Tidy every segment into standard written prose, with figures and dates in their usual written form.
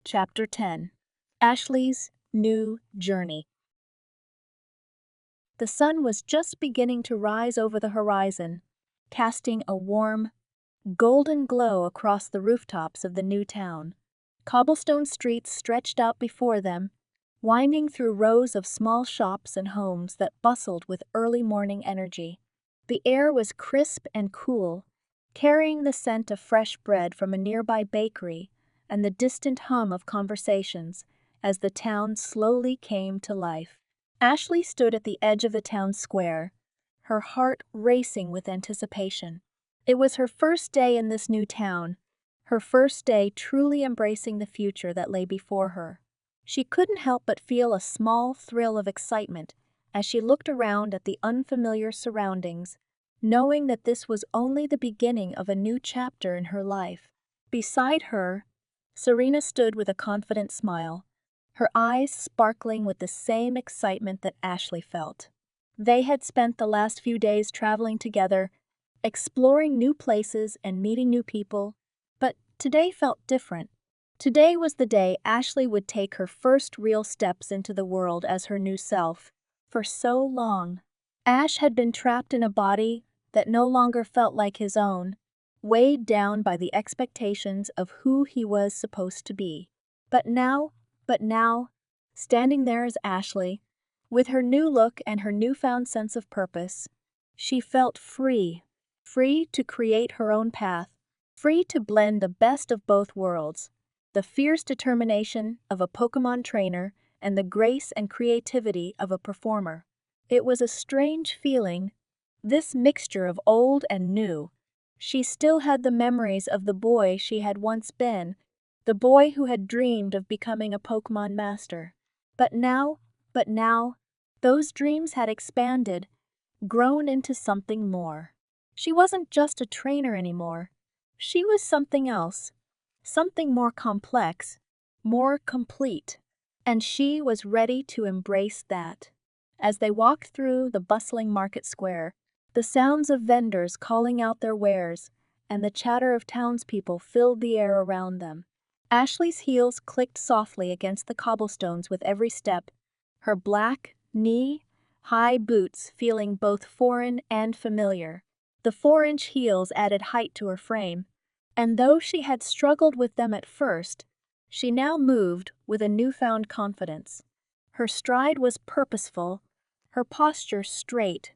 Chapter 10. Ashley's New Journey. The sun was just beginning to rise over the horizon, casting a warm, golden glow across the rooftops of the new town. Cobblestone streets stretched out before them, winding through rows of small shops and homes that bustled with early morning energy. The air was crisp and cool, carrying the scent of fresh bread from a nearby bakery and the distant hum of conversations as the town slowly came to life. Ashley stood at the edge of the town square, her heart racing with anticipation. It was her first day in this new town, her first day truly embracing the future that lay before her. She couldn't help but feel a small thrill of excitement as she looked around at the unfamiliar surroundings, knowing that this was only the beginning of a new chapter in her life. Beside her, Serena stood with a confident smile, her eyes sparkling with the same excitement that Ashley felt. They had spent the last few days traveling together, exploring new places and meeting new people, but today felt different. Today was the day Ashley would take her first real steps into the world as her new self. For so long, Ash had been trapped in a body that no longer felt like his own, weighed down by the expectations of who he was supposed to be. But now, standing there as Ashley, with her new look and her newfound sense of purpose, she felt free to create her own path, free to blend the best of both worlds, the fierce determination of a Pokemon trainer and the grace and creativity of a performer. It was a strange feeling, this mixture of old and new. She still had the memories of the boy she had once been, the boy who had dreamed of becoming a Pokemon master. But now, those dreams had expanded, grown into something more. She wasn't just a trainer anymore. She was something else, something more complex, more complete. And she was ready to embrace that. As they walked through the bustling market square, the sounds of vendors calling out their wares and the chatter of townspeople filled the air around them. Ashley's heels clicked softly against the cobblestones with every step, her black, knee-high boots feeling both foreign and familiar. The 4-inch heels added height to her frame, and though she had struggled with them at first, she now moved with a newfound confidence. Her stride was purposeful, her posture straight,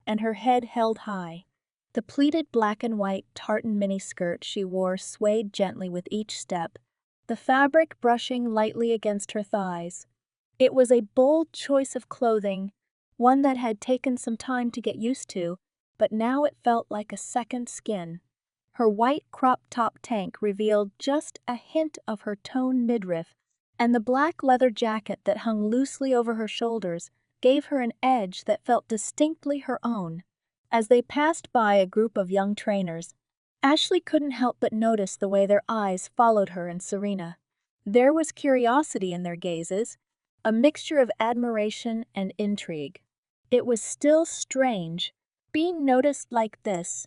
and her head held high. The pleated black and white tartan miniskirt she wore swayed gently with each step, the fabric brushing lightly against her thighs. It was a bold choice of clothing, one that had taken some time to get used to, but now it felt like a second skin. Her white crop top tank revealed just a hint of her toned midriff, and the black leather jacket that hung loosely over her shoulders gave her an edge that felt distinctly her own. As they passed by a group of young trainers, Ashley couldn't help but notice the way their eyes followed her and Serena. There was curiosity in their gazes, a mixture of admiration and intrigue. It was still strange, being noticed like this,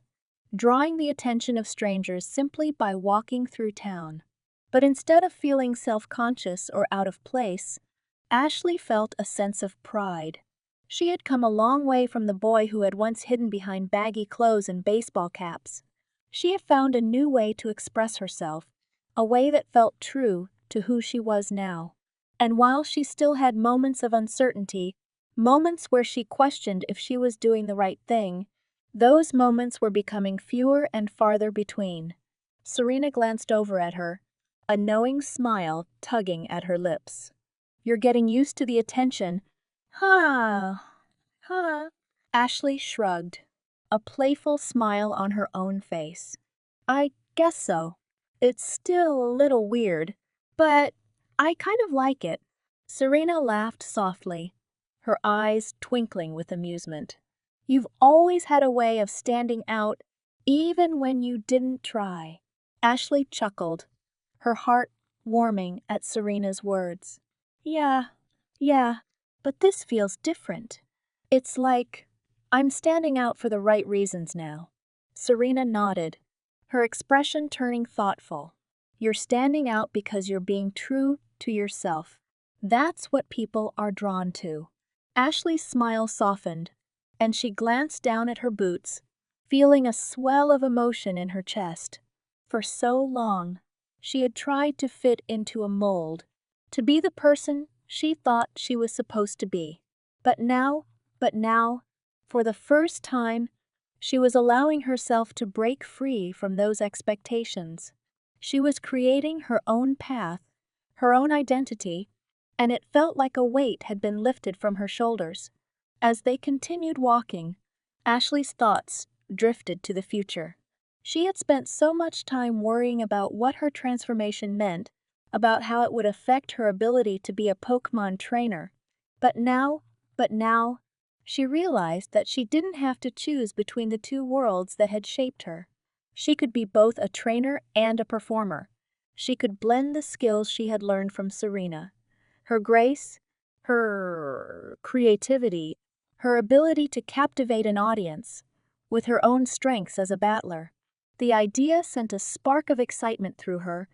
drawing the attention of strangers simply by walking through town. But instead of feeling self-conscious or out of place, Ashley felt a sense of pride. She had come a long way from the boy who had once hidden behind baggy clothes and baseball caps. She had found a new way to express herself, a way that felt true to who she was now. And while she still had moments of uncertainty, moments where she questioned if she was doing the right thing, those moments were becoming fewer and farther between. Serena glanced over at her, a knowing smile tugging at her lips. "You're getting used to the attention." "Huh. Ashley shrugged, a playful smile on her own face. "I guess so. It's still a little weird, but I kind of like it." Serena laughed softly, her eyes twinkling with amusement. "You've always had a way of standing out, even when you didn't try." Ashley chuckled, her heart warming at Serena's words. Yeah, but this feels different. It's like I'm standing out for the right reasons now." Serena nodded, her expression turning thoughtful. You're standing out because you're being true to yourself. That's what people are drawn to. Ashley's smile softened, and she glanced down at her boots, feeling a swell of emotion in her chest. For so long, she had tried to fit into a mold, to be the person she thought she was supposed to be. But now, for the first time, she was allowing herself to break free from those expectations. She was creating her own path, her own identity, and it felt like a weight had been lifted from her shoulders. As they continued walking, Ashley's thoughts drifted to the future. She had spent so much time worrying about what her transformation meant, about how it would affect her ability to be a Pokemon trainer. But now, she realized that she didn't have to choose between the two worlds that had shaped her. She could be both a trainer and a performer. She could blend the skills she had learned from Serena. Her grace, her creativity, her ability to captivate an audience, with her own strengths as a battler. The idea sent a spark of excitement through her,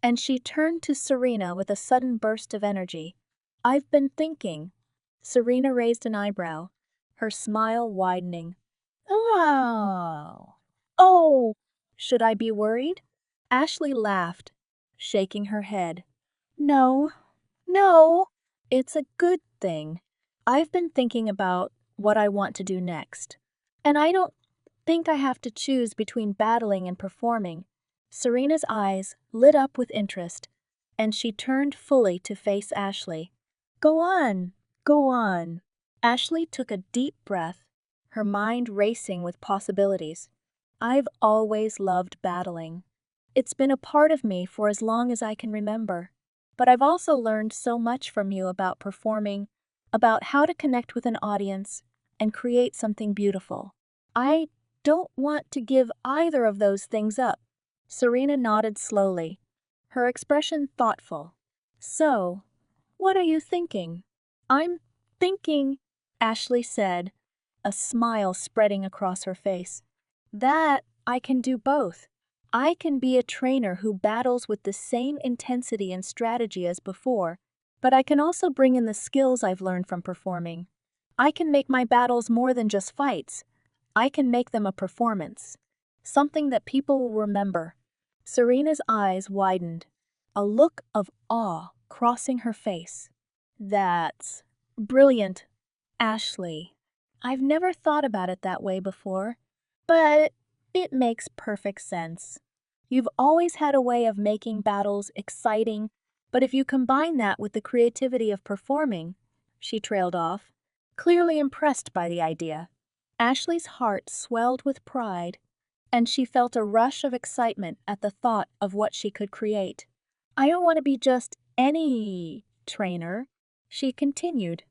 and she turned to Serena with a sudden burst of energy. "I've been thinking." Serena raised an eyebrow, her smile widening. Oh, should I be worried?" Ashley laughed, shaking her head. No, no, it's a good thing. I've been thinking about what I want to do next, and I don't think I have to choose between battling and performing. Serena's eyes lit up with interest, and she turned fully to face Ashley. Go on, go on. Ashley took a deep breath, her mind racing with possibilities. I've always loved battling. It's been a part of me for as long as I can remember. But I've also learned so much from you about performing, about how to connect with an audience and create something beautiful. I don't want to give either of those things up. Serena nodded slowly, her expression thoughtful. So, what are you thinking? I'm thinking, Ashley said, a smile spreading across her face, that I can do both. I can be a trainer who battles with the same intensity and strategy as before, but I can also bring in the skills I've learned from performing. I can make my battles more than just fights. I can make them a performance, something that people will remember. Serena's eyes widened, a look of awe crossing her face. That's brilliant, Ashley. I've never thought about it that way before, but it makes perfect sense. You've always had a way of making battles exciting, but if you combine that with the creativity of performing, she trailed off, clearly impressed by the idea. Ashley's heart swelled with pride, and she felt a rush of excitement at the thought of what she could create. I don't want to be just any trainer, she continued,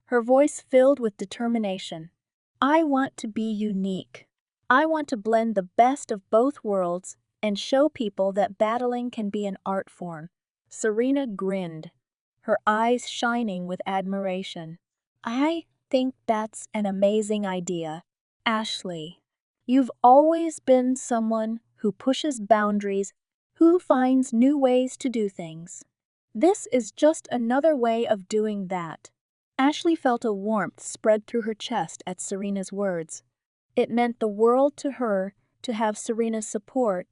her voice filled with determination. I want to be unique. I want to blend the best of both worlds and show people that battling can be an art form. Serena grinned, her eyes shining with admiration. I think that's an amazing idea, Ashley. You've always been someone who pushes boundaries, who finds new ways to do things. This is just another way of doing that. Ashley felt a warmth spread through her chest at Serena's words. It meant the world to her to have Serena's support,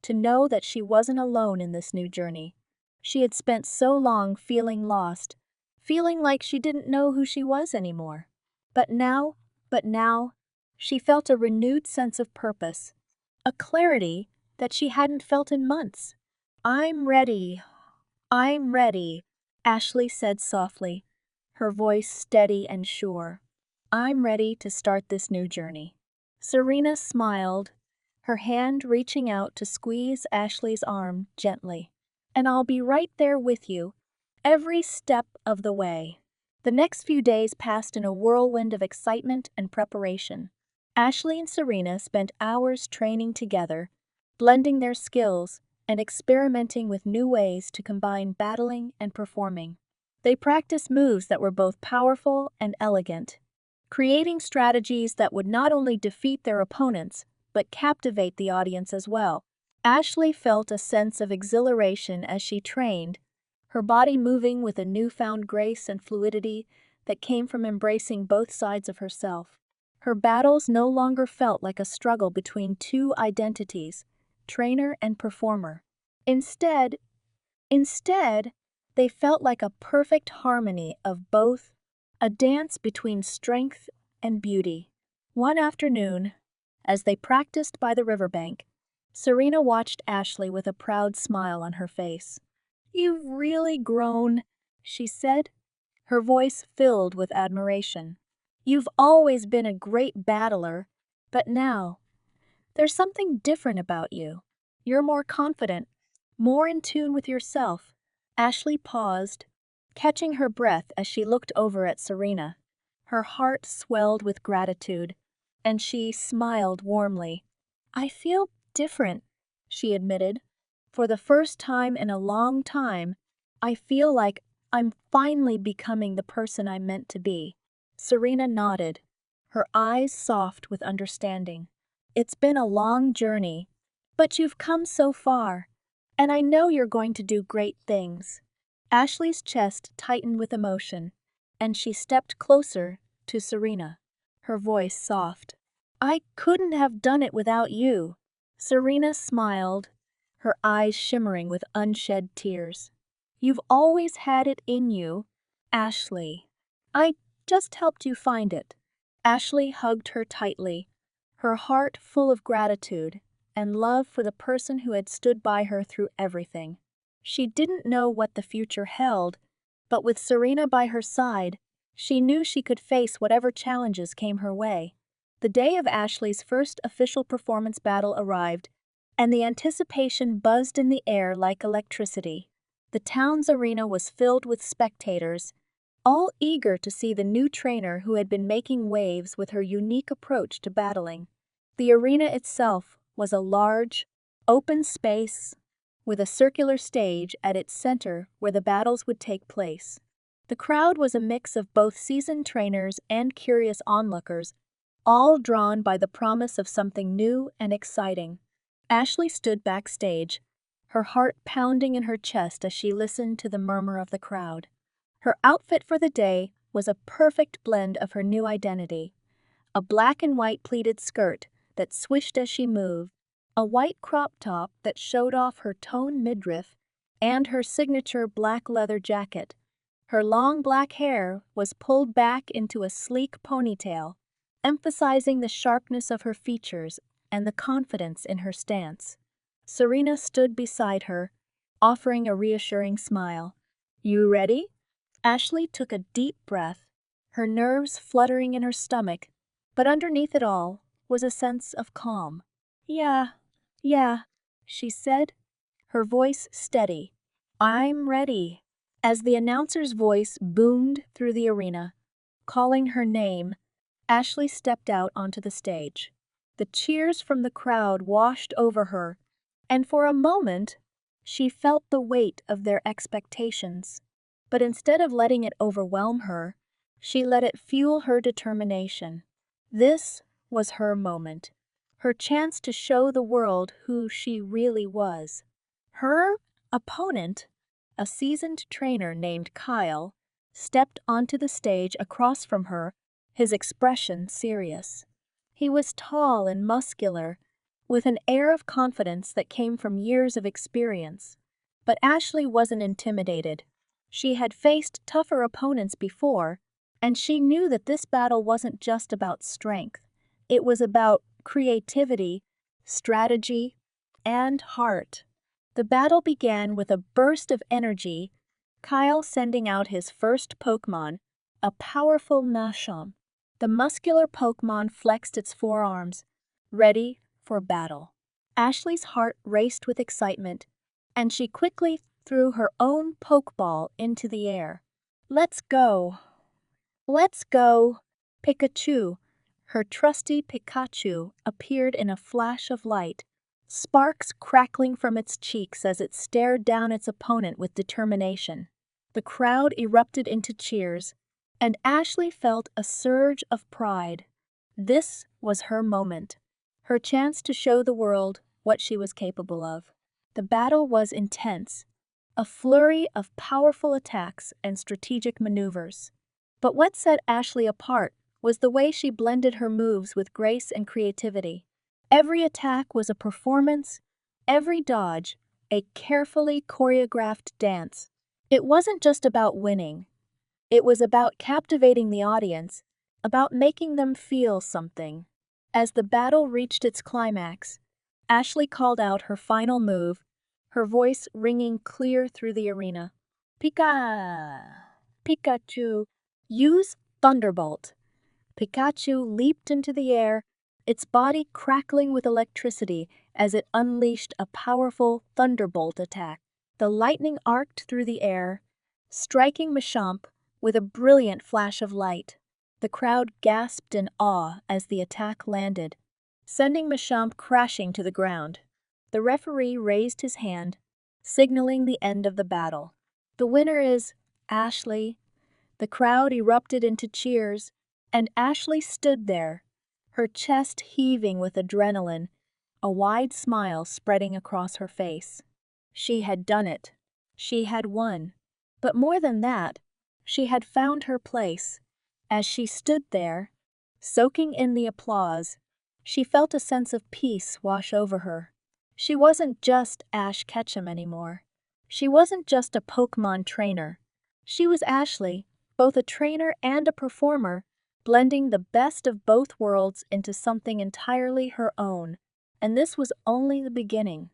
to know that she wasn't alone in this new journey. She had spent so long feeling lost, feeling like she didn't know who she was anymore. But now, she felt a renewed sense of purpose, a clarity that she hadn't felt in months. I'm ready, Ashley said softly, her voice steady and sure. I'm ready to start this new journey. Serena smiled, her hand reaching out to squeeze Ashley's arm gently. And I'll be right there with you, every step of the way. The next few days passed in a whirlwind of excitement and preparation. Ashley and Serena spent hours training together, blending their skills and experimenting with new ways to combine battling and performing. They practiced moves that were both powerful and elegant, creating strategies that would not only defeat their opponents, but captivate the audience as well. Ashley felt a sense of exhilaration as she trained, her body moving with a newfound grace and fluidity that came from embracing both sides of herself. Her battles no longer felt like a struggle between two identities, trainer and performer. Instead, they felt like a perfect harmony of both, a dance between strength and beauty. One afternoon, as they practiced by the riverbank, Serena watched Ashley with a proud smile on her face. "You've really grown," she said, her voice filled with admiration. "You've always been a great battler, but now, there's something different about you. You're more confident, more in tune with yourself." Ashley paused, catching her breath as she looked over at Serena. Her heart swelled with gratitude, and she smiled warmly. "I feel different," she admitted. "For the first time in a long time, I feel like I'm finally becoming the person I'm meant to be." Serena nodded, her eyes soft with understanding. "It's been a long journey, but you've come so far, and I know you're going to do great things." Ashley's chest tightened with emotion, and she stepped closer to Serena, her voice soft. "I couldn't have done it without you." Serena smiled, her eyes shimmering with unshed tears. "You've always had it in you, Ashley. I just helped you find it." Ashley hugged her tightly, her heart full of gratitude and love for the person who had stood by her through everything. She didn't know what the future held, but with Serena by her side, she knew she could face whatever challenges came her way. The day of Ashley's first official performance battle arrived, and the anticipation buzzed in the air like electricity. The town's arena was filled with spectators, all eager to see the new trainer who had been making waves with her unique approach to battling. The arena itself was a large, open space with a circular stage at its center where the battles would take place. The crowd was a mix of both seasoned trainers and curious onlookers, all drawn by the promise of something new and exciting. Ashley stood backstage, her heart pounding in her chest as she listened to the murmur of the crowd. Her outfit for the day was a perfect blend of her new identity: a black and white pleated skirt that swished as she moved, a white crop top that showed off her toned midriff, and her signature black leather jacket. Her long black hair was pulled back into a sleek ponytail, emphasizing the sharpness of her features and the confidence in her stance. Serena stood beside her, offering a reassuring smile. "You ready?" Ashley took a deep breath, her nerves fluttering in her stomach, but underneath it all was a sense of calm. Yeah, she said, her voice steady. "I'm ready." As the announcer's voice boomed through the arena, calling her name, Ashley stepped out onto the stage. The cheers from the crowd washed over her, and for a moment, she felt the weight of their expectations. But instead of letting it overwhelm her, she let it fuel her determination. This was her moment, her chance to show the world who she really was. Her opponent, a seasoned trainer named Kyle, stepped onto the stage across from her, his expression serious. He was tall and muscular, with an air of confidence that came from years of experience. But Ashley wasn't intimidated. She had faced tougher opponents before, and she knew that this battle wasn't just about strength. It was about creativity, strategy, and heart. The battle began with a burst of energy, Kyle sending out his first Pokemon, a powerful Machamp. The muscular Pokemon flexed its forearms, ready for battle. Ashley's heart raced with excitement, and she quickly threw her own Pokeball into the air. "Let's go! Let's go!" Pikachu, her trusty Pikachu, appeared in a flash of light, sparks crackling from its cheeks as it stared down its opponent with determination. The crowd erupted into cheers, and Ashley felt a surge of pride. This was her moment, her chance to show the world what she was capable of. The battle was intense, a flurry of powerful attacks and strategic maneuvers. But what set Ashley apart was the way she blended her moves with grace and creativity. Every attack was a performance, every dodge, a carefully choreographed dance. It wasn't just about winning, it was about captivating the audience, about making them feel something. As the battle reached its climax, Ashley called out her final move, her voice ringing clear through the arena. Pikachu! Use Thunderbolt! Pikachu leaped into the air, its body crackling with electricity as it unleashed a powerful Thunderbolt attack. The lightning arced through the air, striking Machamp with a brilliant flash of light. The crowd gasped in awe as the attack landed, sending Machamp crashing to the ground. The referee raised his hand, signaling the end of the battle. The winner is Ashley. The crowd erupted into cheers, and Ashley stood there, her chest heaving with adrenaline, a wide smile spreading across her face. She had done it. She had won. But more than that, she had found her place. As she stood there, soaking in the applause, she felt a sense of peace wash over her. She wasn't just Ash Ketchum anymore. She wasn't just a Pokemon trainer. She was Ashley, both a trainer and a performer, blending the best of both worlds into something entirely her own. And this was only the beginning.